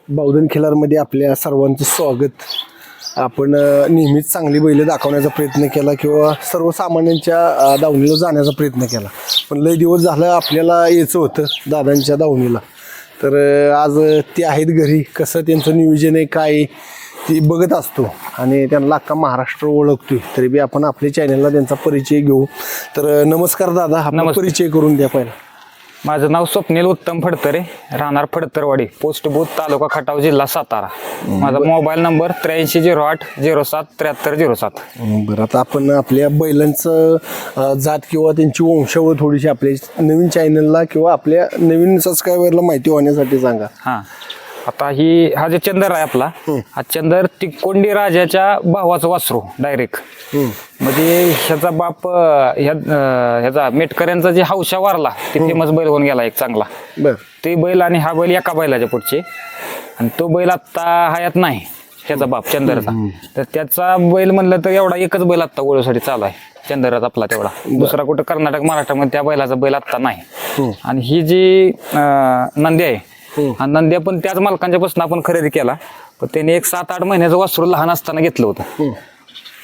बावधन खिलारमध्ये आपल्या सर्वांचं स्वागत. आपण नेहमीच चांगली बैल दाखवण्याचा प्रयत्न केला किंवा सर्वसामान्यांच्या दावणीला जाण्याचा प्रयत्न केला, पण लय दिवस झालं आपल्याला यायचं होतं दादांच्या दावणीला. तर आज ते आहेत घरी. कसं त्यांचं नियोजन आहे काय ती बघत असतो आणि त्यांना अख्खा महाराष्ट्र ओळखतोय. तरी बी आपण आपल्या चॅनलला त्यांचा परिचय घेऊ. तर नमस्कार दादा, आपला परिचय करून द्या पहिला. माझं नाव स्वप्नील उत्तम फडतरे, राहणार फडतरवाडी, पोस्ट बूथ, तालुका खटाव, जिल्हा सातारा. माझा मोबाईल नंबर 8308077307. बरं, आता आपण आपल्या बैलांचं जात किंवा त्यांची वंशावळ थोडीशी आपल्या नवीन चॅनलला किंवा आपल्या नवीन सबस्क्रायबरला माहिती होण्यासाठी सांगा. हां, आता हा जे चंदर आहे आपला, हा चंदर तिकोंडी राजाच्या भावाचं वासरू डायरेक्ट. म्हणजे ह्याचा बाप ह्याचा मेटकऱ्यांचा जे हौशा वारला ते फेमस बैल होऊन गेला एक चांगला. बरं, ते बैल आणि हा बैल एका बैलाच्या पुढचे, आणि तो बैल आत्ता हयात नाही त्याचा बाप चंदरचा. तर त्याचा बैल म्हणलं तर एवढा एकच बैल आत्ता ओळखसाठी चालू आहे चंदरच आपला तेवढा. दुसरा कुठं कर्नाटक महाराष्ट्रामध्ये त्या बैलाचा बैल आत्ता नाही. आणि ही जी नंदी आहे, हा नंद्या पण त्याच मालकांच्या पासून आपण खरेदी केला, पण त्याने एक 7-8 महिन्याचं वासरू लहान असताना घेतलं होतं.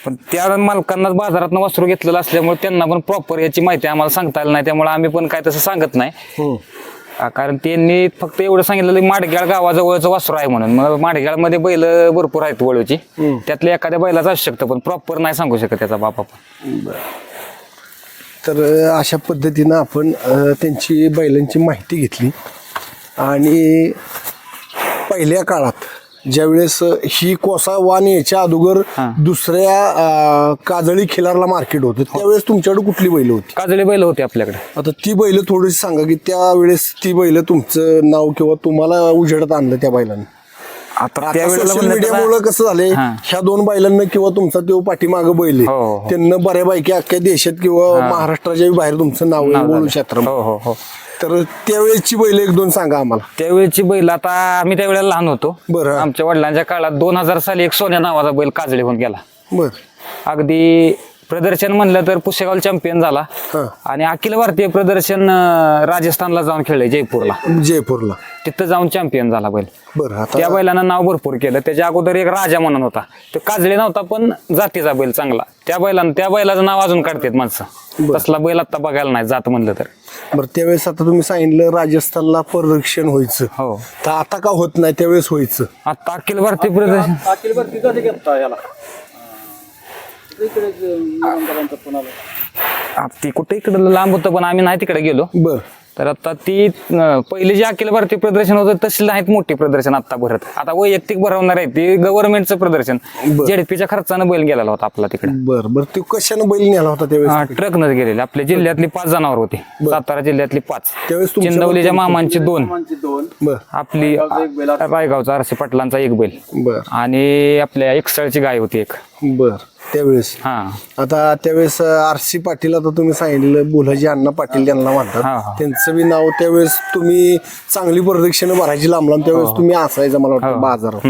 पण त्या मालकांना बाजारात वासरू घेतलेलं असल्यामुळे त्यांना पण प्रॉपर याची माहिती आम्हाला सांगता आली नाही, त्यामुळे आम्ही पण काय तसं सांगत नाही. कारण त्यांनी फक्त एवढं सांगितलेलं माडग्याळ गावाजवळचं वासरू आहे म्हणून. मग माडग्याळमध्ये बैल भरपूर आहेत वळूची, त्यातल्या एखाद्या बैलाचं असू शकतं, पण प्रॉपर नाही सांगू शकत त्याचा बाप आपण. तर अशा पद्धतीनं आपण त्यांची बैलांची माहिती घेतली. आणि पहिल्या काळात ज्यावेळेस ही कोसा वाण याच्या अगोदर दुसऱ्या काजळी खिलारला मार्केट होतं, त्यावेळेस तुमच्याकडे कुठली बैल होती? काजळी बैल होती आपल्याकडे. आता ती बैल थोडीशी सांगा की त्यावेळेस ती बैल तुमचं नाव किंवा तुम्हाला उजेडात आणलं त्या बैलांनी. आता सोशल मीडियामुळे कसं झालंय, ह्या 2 बैलांना किंवा तुमचा तो पाठीमागं बैल आहे त्यांना बऱ्यापैकी अख्ख्या देशात किंवा महाराष्ट्राच्या बाहेर तुमचं नाव बोलू शकतं. तर त्यावेळेची बैल 1-2 सांगा आम्हाला. त्यावेळेची बैल, आता आम्ही त्यावेळेला लहान होतो. बरं. आमच्या वडिलांच्या काळात 2000 साली एक सोन्या नावाचा बैल काजळी होऊन गेला. बरं. अगदी प्रदर्शन म्हणलं तर पुसेगाव चॅम्पियन झाला. आणि अखिल भारतीय प्रदर्शन राजस्थानला जाऊन खेळले, जयपूरला तिथं जाऊन चॅम्पियन झाला बैल. बरं. त्या बैलानं नाव भरपूर केलं. त्याच्या अगोदर एक राजा म्हणून होता, तो काजळी नव्हता पण जातीचा बैल चांगला. त्या बैलाचं नाव अजून काढतात माणसं. तसला बैल आता बघायला नाही जात म्हणलं तर. बरं, त्यावेळेस आता तुम्ही सांगितलं राजस्थानला प्रदर्शन व्हायचं, हो. तर आता का होत नाही? त्यावेळेस व्हायचं. आता अखिल भारतीय प्रदर्शन ती कुठे इकडे लांब होतं, पण आम्ही नाही तिकडे गेलो. बरं. तर आता ती पहिले जे अखिल भारतीय प्रदर्शन होतं तशी नाहीत मोठी प्रदर्शन आता भरत. आता वैयक्तिक भरवणार आहे ते गव्हर्नमेंटचं प्रदर्शन. जेडपीच्या खर्चानं बैल गेलेला होता आपला तिकडे. बरं बरं, ते कशानं बैल नेला होता त्यावेळेस? ट्रकनच गेलेले. आपल्या जिल्ह्यातली 5 जनावर होते, सातारा जिल्ह्यातली 5, त्यावेळेस चिंदवलीच्या मामांची 2, बरं, आपली रायगावचा आरसी पाटलांचा 1 बैल, बरं, आणि आपल्या एकसळची गाय होती 1. बरं. त्यावेळेस आता त्यावेळेस आरसी पाटील, आता तुम्ही सांगितलं बोलाजी अण्णा पाटील त्यांना म्हणतात, त्यांचं बी नाव त्यावेळेस तुम्ही चांगली प्रदक्षिणा भरायची लांब लांब, त्यावेळेस तुम्ही असायचं मला वाटतं बाजारात.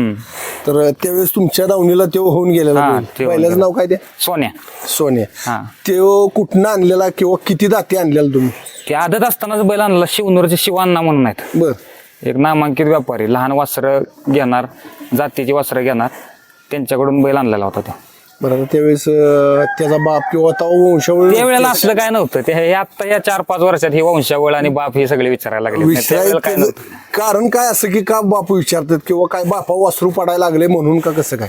तर त्यावेळेस तुमच्या दावणीला तो होऊन गेलेला पहिल्याच नाव काय? ते सोन्या. तो कुठनं आणलेला किंवा किती दाती आणलेला तुम्ही? ते आदत असतानाच बैल आणला. शिवनूरचे शिवांना म्हणून आहेत. बर. एक नामांकित व्यापारी, लहान वासरं घेणार, जातीची वासरं घेणार, त्यांच्याकडून बैल आणलेला होता तो. बरं. त्यावेळेस त्याचा बाप किंवा वंशावळ त्यावेळेला असलं काय नव्हतं. ते हे आता या 4-5 वर्षात ही वंशावळ आणि बाप हे सगळे विचारायला लागले. कारण काय असं की का बाप विचारतात किंवा काय बापा वासरू पडायला लागले म्हणून का कसं काय?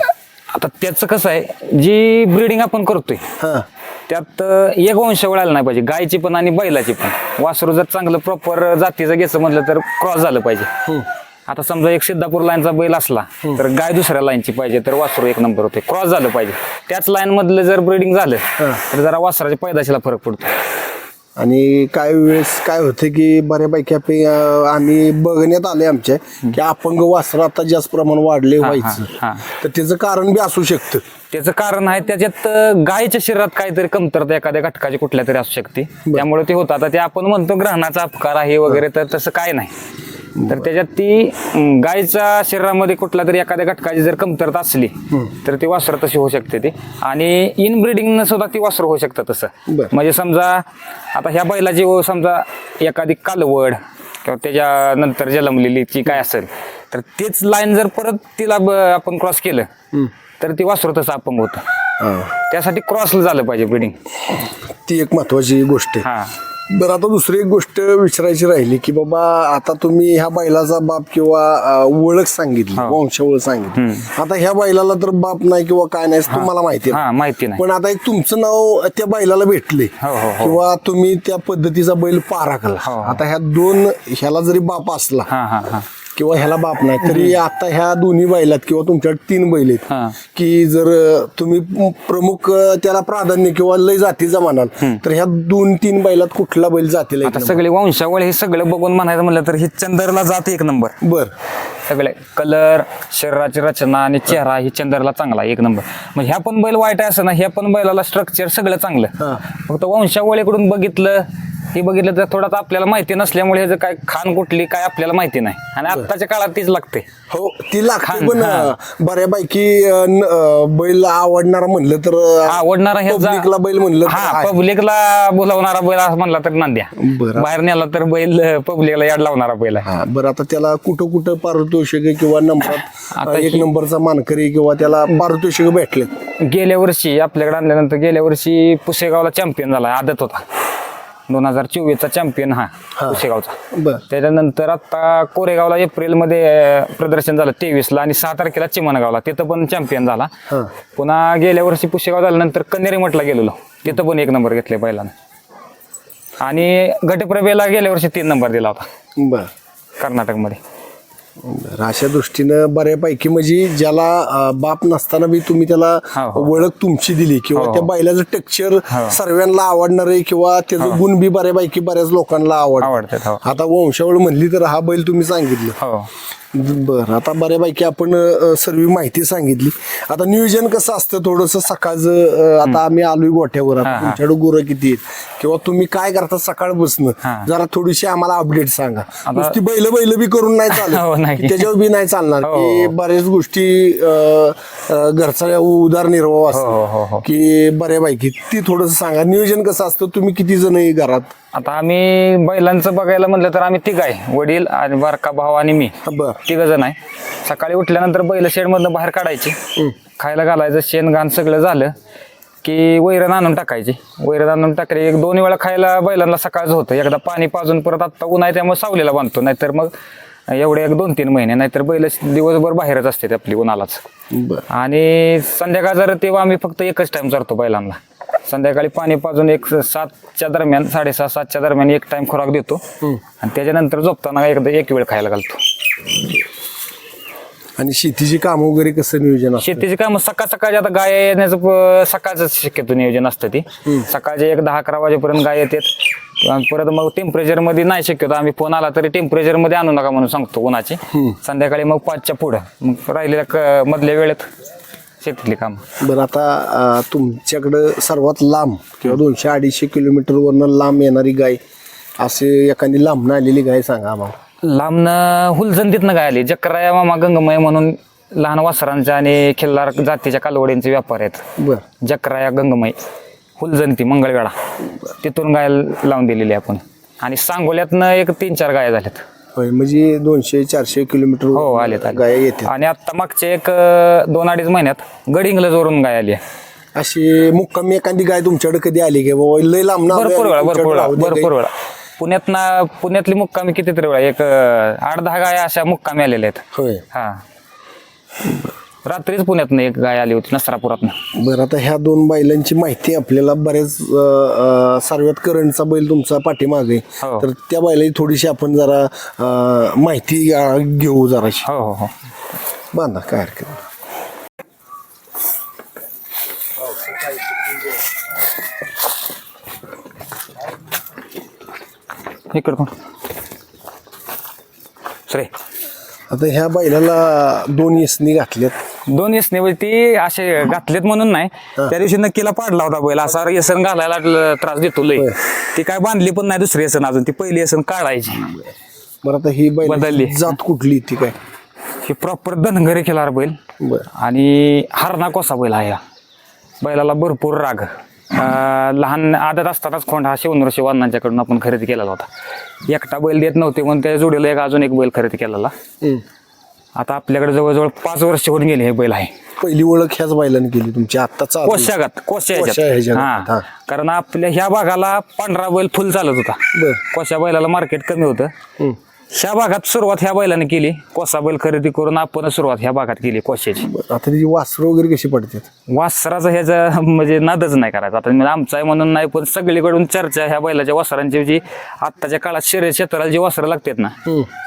आता त्याचं कसं आहे, जी ब्रीडिंग आपण करतोय त्यात एक वंशावळ आलं नाही पाहिजे, गायची पण आणि बैलाची पण. वासरू जर चांगलं प्रॉपर जातीचं घ्यायचं म्हटलं तर क्रॉस झालं पाहिजे. आता समजा एक सिद्धापूर लाईनचा बैल असला तर गाय दुसऱ्या लाईनची पाहिजे, तर वासरू 1 नंबर होते. क्रॉस झालं पाहिजे. त्याच लाईन मधलं जर ब्रीडिंग झालं तर जरा वासराच्या पैदाशीला फरक पडतो. आणि काही वेळेस काय होतं की बऱ्यापैकी आम्ही बघण्यात आले आमच्या की अपंग वासरं आता जास्त प्रमाण वाढले व्हायचं, तर त्याचं कारण बी असू शकतं. त्याचं कारण आहे त्याच्यात गायच्या शरीरात काहीतरी कमतरता एखाद्या घटकाची कुठल्या तरी असू शकते, त्यामुळे ते होतं. आता ते आपण म्हणतो ग्रहणाचा अपकार आहे वगैरे, तर तसं काय नाही. तर त्याच्यात ती गायच्या शरीरामध्ये कुठला तरी एखाद्या घटकाची जर कमतरता असली तर ती वासरं तशी होऊ शकते ती. आणि इनब्रीडिंग सुद्धा ती वासरं होऊ शकतं तसं. म्हणजे समजा आता ह्या बैलाची समजा एखादी कालवड किंवा त्याच्यानंतर जन्मलेली ची काय असेल तर तेच लाईन जर परत तिला आपण क्रॉस केलं तर ती वासरू तसं अपंग होतं. त्यासाठी क्रॉस झालं पाहिजे ब्रीडिंग. ती एक महत्वाची गोष्ट आहे. हा बरं आता दुसरी एक गोष्ट विचारायची राहिली की बाबा आता तुम्ही ह्या बैलाचा बाप किंवा ओळख सांगितली, वंशावळ सांगितली. आता ह्या बैलाला तर बाप नाही किंवा काय नाही तुम्हाला माहिती आहे. हा माहिती नाही. पण आता एक तुमचं नाव त्या बैलाला भेटले किंवा तुम्ही त्या पद्धतीचा बैल पाराखला. आता ह्या दोन ह्याला जरी बाप असला हा हा हा किंवा ह्याला बाप नाही तरी आता ह्या दोन्ही बैलात किंवा तुमच्याकडे 3 बैल आहेत की जर तुम्ही प्रमुख त्याला प्राधान्य किंवा लय जातीचा म्हणाल तर ह्या 2-3 बैलात कुठला बैल जातीला आता सगळे वंशावळ हे सगळं बघून म्हणायचं म्हणलं तर ही चंदरला जात 1 नंबर. बर सगळे कलर, शरीराची रचना आणि चेहरा ही चंदरला चांगला 1 नंबर. म्हणजे ह्या पण बैल वाईट आहे असं ना, ह्या पण बैलाला स्ट्रक्चर सगळं चांगलं. फक्त वंशावळीकडून बघितलं हे बघितलं तर थोडं आपल्याला माहिती नसल्यामुळे ह्याचं काय खान कुठली काय आपल्याला माहिती नाही आणि आत्ताच्या काळात तीच लागते. हो ती लागते पण बऱ्यापैकी बैल आवडणारा म्हणलं तर आवडणारा पब्लिकला बैल म्हणलं हा पब्लिकला बोलावणारा बैल असं म्हणला तर नांद्या. बाहेर नेला तर बैल पब्लिकला याड लावणारा बैल आहे. बरं आता त्याला कुठं कुठं पारितोषिक किंवा नंबरात 1 नंबरचा मानकरी किंवा त्याला पारितोषिक भेटले? गेल्या वर्षी आपल्याकडे आणल्यानंतर गेल्या वर्षी पुसेगावला चॅम्पियन झाला, आदत होता. 2024चा चॅम्पियन हा पुसेगावचा. त्याच्यानंतर आता कोरेगावला एप्रिलमध्ये प्रदर्शन झालं 23ला आणि 6 तारखेला चिमणगावला, तिथं पण चॅम्पियन झाला. पुन्हा गेल्या वर्षी पुसेगाव झाल्यानंतर कन्हेरी मठला गेलेलो, तिथं पण 1 नंबर घेतले बैलानं आणि घटप्रभेला गेल्या वर्षी 3 नंबर दिला होता कर्नाटकमध्ये. अशा दृष्टीनं बऱ्यापैकी म्हणजे ज्याला बाप नसताना बी तुम्ही त्याला ओळख तुमची दिली किंवा त्या बैलाचं टेक्स्चर सर्वांना आवडणार आहे किंवा त्याचं गुण बी बऱ्यापैकी बऱ्याच लोकांना आवडतात. आता वंशावळ म्हणली तर हा बैल तुम्ही सांगितलं. बरं आता बऱ्यापैकी आपण सर्व माहिती सांगितली. आता नियोजन कसं असतं थोडंसं सकाळचं आता आम्ही आलोय गोठ्यावर, तुमच्याकडे गुरं किती आहेत किंवा तुम्ही काय करता सकाळ बसणं जरा थोडीशी आम्हाला अपडेट सांगा. नुसती बैल बी करून नाही चालत, त्याच्यावर बी नाही चालणार की बऱ्याच गोष्टी घरचा उदरनिर्वाह असतो की बऱ्यापैकी ती थोडंसं सांगा. नियोजन कसं असतं, तुम्ही किती जण आहे घरात? आता आम्ही बैलांचं बघायला म्हणलं तर आम्ही 3 आहे, वडील आणि बारका भाऊ आणि मी 3 जण आहे. सकाळी उठल्यानंतर बैल शेडमधनं बाहेर काढायची, खायला घालायचं, शेण घाण सगळं झालं की वैरण आणून टाकायची. वैरण आणून टाकले 1-2 वेळा खायला बैलांना सकाळचं होतं. एकदा पाणी पाजून परत आत्ता ऊन आहे त्यामुळे सावलीला बांधतो, नाहीतर मग एवढे 1-2-3 महिने, नाहीतर बैल दिवसभर बाहेरच असते आपली उन्हालाच. आणि संध्याकाळ जर तेव्हा आम्ही फक्त एकच टाइम चरतो बैलांना. संध्याकाळी पाणी पाजून 7च्या दरम्यान 6:30-7च्या दरम्यान 1 टाइम खुराक देतो आणि त्याच्यानंतर झोपताना एकदा 1 वेळ खायला घालतो. आणि शेतीची कामं वगैरे कसं नियोजन? शेतीची कामं सकाळची आता गाय येण्याचं सकाळचं शक्यतो नियोजन असतं. ती सकाळचे 10-11 वाजेपर्यंत गाय येतात. परत मग टेम्परेचर मध्ये नाही शक्यतो, आम्ही फोन आला तरी टेम्परेचर मध्ये आणू नका म्हणून सांगतो उन्हाची. संध्याकाळी मग 5च्या पुढं मग राहिलेल्या मधल्या वेळेत शेतीतली काम. बरं आता तुमच्याकडं सर्वात लांब किंवा 200-250 किलोमीटरवरनं लांब येणारी गाय असे एखादी लांबनं आलेली गाय सांगा आम्हाला. लांबनं हुलजंतीतनं गाय आली. जकराया मामा गंगमय म्हणून लहान वासरांच्या आणि खिल्लार जातीच्या कालवडींचे व्यापार आहेत. जकराया गंगमय हुलजंती मंगळवेढा, तिथून गाय लावून दिलेली आपण. आणि सांगोल्यातनं 3-4 गाया झाल्यात. म्हणजे 200-400 किलोमीटर हो आलेत गाय येते. आणि आता मागचे 2-2.5 महिन्यात गडिंग्लज वरून गाय आली आहे. अशी मुक्कामी एखादी गाय तुमच्याकडे कधी आली की बाबा लय लांब? भरपूर वेळा पुण्यातली मुक्कामी कितीतरी वेळा 8-10 गाया अशा मुक्कामी आलेल्या आहेत. होय. हा रात्रीच पुण्यातनं 1 गाय आली होती नसरापुरातनं. बरं आता ह्या 2 बैलांची माहिती आपल्याला बरेच सर्वात करंटचा बैल तुमचा पाठीमागे, तर त्या बैलाची थोडीशी आपण जरा माहिती घेऊ जराशी. हो बांधा काय हरकत नाही. इकडं श्रे आता ह्या बैलाला 2 यसनी घातल्यात. 2 यसने ती असे घातलेत म्हणून नाही, त्या दिवशी नक्कीला पाडला होता बैल. असा येसन घालायला त्रास देतो लय. ती काय बांधली पण नाही दुसरी येसन, अजून ती पहिली येसन काढायची. बरं आता ही बैल जात कुठली ती काय? ही प्रॉपर धनगरी खिलार बैल आणि हरणा कोसा बैल आहे. बैलाला भरपूर राग लहान आदत असतानाच खोंड हा शिवनर शिवांनांच्याकडून आपण खरेदी केलेला होता. एकटा बैल देत नव्हते म्हणून त्या जोडीला अजून एक बैल खरेदी केलेला. आता आपल्याकडे जवळजवळ 5 वर्ष होऊन गेले हे बैल आहे. पहिली ओळख ह्याच बैलाने केली तुमची आत्ताचा कोशागात कोशा ह्याच्यात. हा, कारण आपल्या ह्या भागाला पांढरा बैल फुल चालत होता. बर. कोशा बैलाला मार्केट कमी होतं. ह्या भागात सुरुवात ह्या बैलाने केली. कोसा बैल खरेदी करून आपण सुरुवात ह्या भागात केली कोशाची. आता त्याची वासरं वगैरे कशी पडतात? वासराचं ह्याचा म्हणजे नादच नाही करायचा. आता म्हणजे आमचा आहे म्हणून नाही, पण सगळीकडून चर्चा ह्या बैलाच्या वासरांची जी आत्ताच्या काळात शर्यत क्षेत्राला जी वासरं लागतात ना,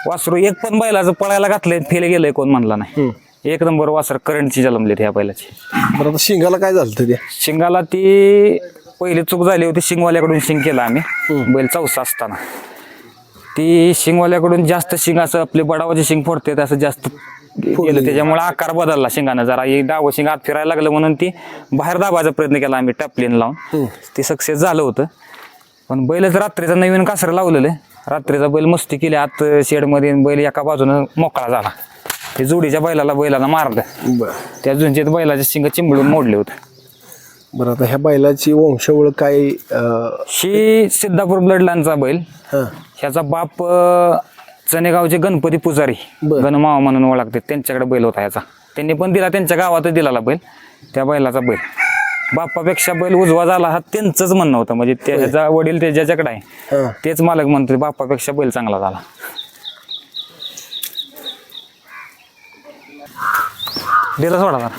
वासरू एक पण बैलाचं पळायला घातलंय फेल गेलंय कोण म्हणला नाही. एक नंबर वासर करंटची जन्मलेत ह्या बैलाची. बरं आता शिंगाला काय झालं त्या? शिंगाला ती पहिली चूक झाली होती, शिंगवाल्याकडून शिंग केला आम्ही बैल चौसा असताना. ती शिंगवाल्याकडून जास्त शिंग असं आपले बडावाचे शिंग फोडते असं जास्त केलं, त्याच्यामुळे आकार बदलला शिंगानं जरा. एक डावं शिंग आत फिरायला लागलं म्हणून ती बाहेर दाबायचा प्रयत्न केला आम्ही टपलीन लावून. ते सक्सेस झालं होतं. पण बैलच रात्रीचा नवीन कासरं लावलेलं, रात्रीचा बैल मस्ती केली आत शेडमध्ये. बैल एका बाजूनं मोकळा झाला. ते जोडीच्या बैलाला मारलं. त्या झुंजीत बैलाचे शिंग चिंबळून मोडले होते. बरं आता ह्या बैलाची वंशावळ काय? ही सिद्धापूर ब्लडलाईनचा बैल. ह्याचा बाप चनेगावचे गणपती पुजारी गणमावा म्हणून ओळखते, त्यांच्याकडे बैल होता ह्याचा. त्यांनी पण दिला, त्यांच्या गावातच दिलेला बैल. त्या बैलाचा बैल बाप्पापेक्षा बैल उजवा झाला हा त्यांचंच म्हणणं होतं. म्हणजे त्याचा वडील ते ज्याच्याकडे आहे तेच मालक म्हणतो बाप्पापेक्षा बैल चांगला झाला. दिला सोडा जरा.